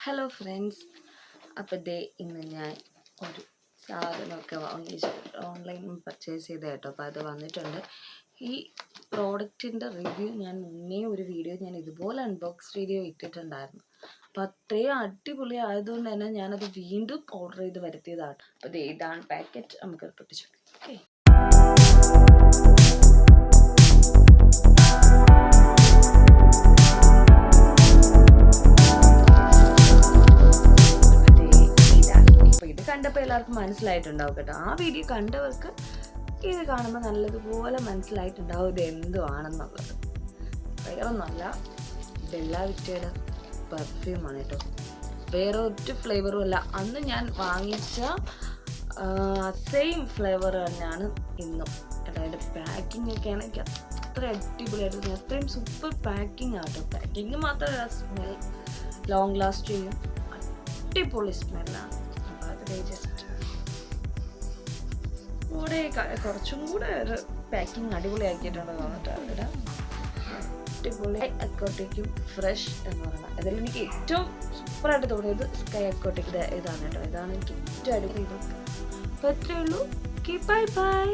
Hello friends, അപ്പോൾ ഇന്ന് ഞാൻ ഒരു സാധനമൊക്കെ ഓൺലൈനിൽ പർച്ചേസ് ചെയ്ത കേട്ടോ. അപ്പോൾ അത് വന്നിട്ടുണ്ട്. ഈ പ്രോഡക്റ്റിൻ്റെ റിവ്യൂ ഞാൻ മുന്നേ ഒരു വീഡിയോ ഞാൻ ഇതുപോലെ അൺബോക്സ് വീഡിയോ ഇട്ടിട്ടുണ്ടായിരുന്നു. അപ്പോൾ അത്രയും അടിപൊളി ആയതുകൊണ്ട് തന്നെ ഞാനത് വീണ്ടും ഓർഡർ ചെയ്ത് വരുത്തിയതാണ്. അപ്പോൾ ഇതാണ് പാക്കറ്റ്. നമുക്ക് പൊട്ടിച്ചു. ഓക്കെ, കണ്ടപ്പോൾ എല്ലാവർക്കും മനസ്സിലായിട്ടുണ്ടാവും കേട്ടോ. ആ വീഡിയോ കണ്ടവർക്ക് ഇത് കാണുമ്പോൾ നല്ലതുപോലെ മനസ്സിലായിട്ടുണ്ടാവും ഇത് എന്തുവാണെന്നുള്ളത്. വേറൊന്നുമല്ല, ബെല്ല വിറ്റയുടെ പെർഫ്യൂമാണ് കേട്ടോ. വേറെ ഒരു ഫ്ലേവറും അല്ല. അന്ന് ഞാൻ വാങ്ങിച്ച സെയിം ഫ്ലേവർ തന്നെയാണ് ഇന്നും കേട്ടോ. അതിൻ്റെ പാക്കിംഗ് ഒക്കെ ആണെങ്കിൽ അത്ര അടിപൊളിയായിട്ട്, അത്രയും സൂപ്പർ പാക്കിംഗ് ആട്ടോ. പാക്കിങ് മാത്രമല്ല, സ്മെൽ ലോങ് ലാസ്റ്റ് ചെയ്യും. അടിപൊളി സ്മെല്ലാണ്. കൂടെ കുറച്ചും കൂടെ ഒരു പാക്കിംഗ് അടിപൊളിയാക്കിയിട്ടുണ്ട് തോന്നിട്ട്. അവിടെ അടിപൊളി അക്വാട്ടിക്കും ഫ്രഷ് എന്ന് പറയുന്നത് അതിൽ എനിക്ക് ഏറ്റവും സൂപ്പറായിട്ട് തോന്നിയത് സ്കൈ അക്വാട്ടിക് ഇതാണ് കേട്ടോ. ഇതാണ് എനിക്ക് ഏറ്റവും അടിപൊളി. അപ്പോൾ അത്രയേ ഉള്ളൂ. Bye bye.